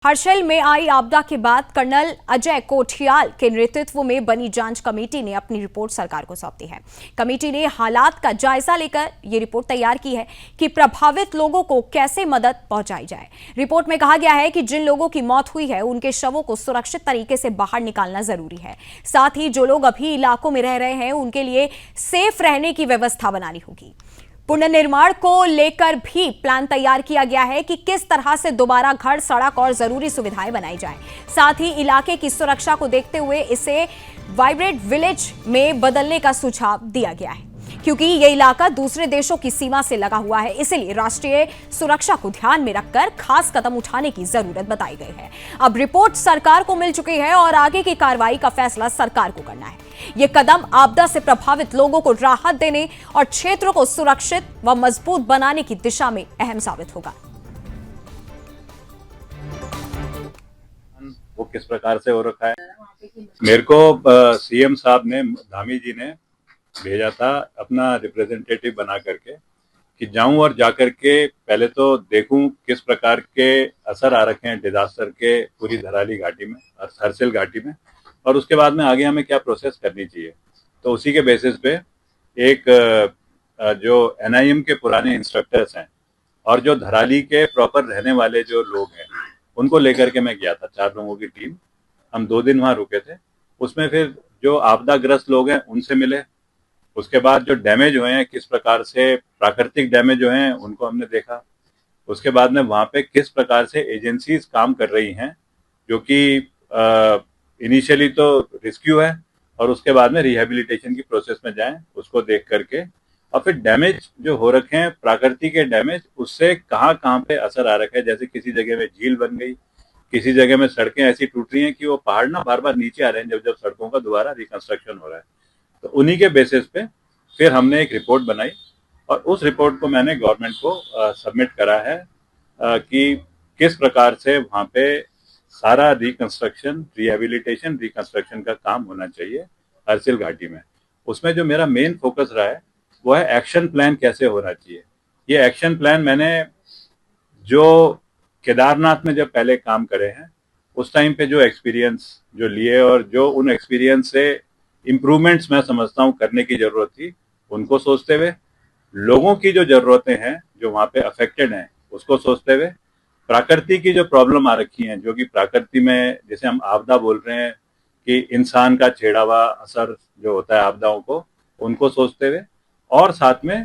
हर्षिल में आई आपदा के बाद कर्नल अजय कोठियाल के नेतृत्व में बनी जांच कमेटी ने अपनी रिपोर्ट सरकार को सौंप दी है। कमेटी ने हालात का जायजा लेकर ये रिपोर्ट तैयार की है कि प्रभावित लोगों को कैसे मदद पहुंचाई जाए। रिपोर्ट में कहा गया है कि जिन लोगों की मौत हुई है उनके शवों को सुरक्षित तरीके से बाहर निकालना जरूरी है। साथ ही जो लोग अभी इलाकों में रह रहे हैं उनके लिए सेफ रहने की व्यवस्था बनानी होगी। पुनर्निर्माण को लेकर भी प्लान तैयार किया गया है कि किस तरह से दोबारा घर, सड़क और जरूरी सुविधाएं बनाई जाएं। साथ ही इलाके की सुरक्षा को देखते हुए इसे वाइब्रेंट विलेज में बदलने का सुझाव दिया गया है, क्योंकि यह इलाका दूसरे देशों की सीमा से लगा हुआ है। इसलिए राष्ट्रीय सुरक्षा को ध्यान में रखकर खास कदम उठाने की जरूरत बताई गई है। अब रिपोर्ट सरकार को मिल चुकी है और आगे की कार्रवाई का फैसला सरकार को करना है। यह कदम आपदा से प्रभावित लोगों को राहत देने और क्षेत्र को सुरक्षित व मजबूत बनाने की दिशा में अहम साबित होगा। वो किस प्रकार से हो रखा है, मेरे को सीएम साहब ने, धामी जी ने भेजा था अपना रिप्रेजेंटेटिव बना करके कि जाऊं और जाकर के पहले तो देखूं किस प्रकार के असर आ रखे हैं डिजास्टर के पूरी धराली घाटी में और हर्षिल घाटी में, और उसके बाद में आगे हमें क्या प्रोसेस करनी चाहिए। तो उसी के बेसिस पे एक जो एनआईएम के पुराने इंस्ट्रक्टर्स हैं और जो धराली के प्रॉपर रहने वाले जो लोग हैं उनको लेकर के मैं गया था। 4 लोगों की टीम, हम 2 दिन वहां रुके थे। उसमें फिर जो आपदाग्रस्त लोग हैं उनसे मिले, उसके बाद जो डैमेज हुए हैं, किस प्रकार से प्राकृतिक डैमेज हुए हैं उनको हमने देखा। उसके बाद में वहां पे किस प्रकार से एजेंसीज काम कर रही हैं, जो कि इनिशियली तो रेस्क्यू है और उसके बाद में रिहेबिलिटेशन की प्रोसेस में जाएं, उसको देख करके, और फिर डैमेज जो हो रखे हैं प्राकृतिक के डैमेज, उससे कहाँ कहाँ पे असर आ रखा है। जैसे किसी जगह में झील बन गई, किसी जगह में सड़कें ऐसी टूट रही हैं कि वो पहाड़ ना बार बार नीचे आ रहे हैं जब जब सड़कों का दोबारा रिकंस्ट्रक्शन हो रहा है। तो उन्हीं के बेसिस पे फिर हमने एक रिपोर्ट बनाई और उस रिपोर्ट को मैंने गवर्नमेंट को सबमिट करा है कि किस प्रकार से वहाँ पे सारा रिकंस्ट्रक्शन, रिहेबिलिटेशन, रिकंस्ट्रक्शन का काम होना चाहिए हर्षिल घाटी में। उसमें जो मेरा मेन फोकस रहा है वो है एक्शन प्लान कैसे होना चाहिए। ये एक्शन प्लान मैंने जो केदारनाथ में जब पहले काम करे हैं उस टाइम पे जो एक्सपीरियंस जो लिए और जो उन एक्सपीरियंस से इम्प्रूवमेंट्स मैं समझता हूँ करने की जरूरत थी, उनको सोचते हुए, लोगों की जो जरूरतें हैं जो वहाँ पे अफेक्टेड हैं उसको सोचते हुए, प्रकृति की जो प्रॉब्लम आ रखी हैं, जो कि प्रकृति में जैसे हम आपदा बोल रहे हैं कि इंसान का छेड़ा हुआ असर जो होता है आपदाओं को, उनको सोचते हुए, और साथ में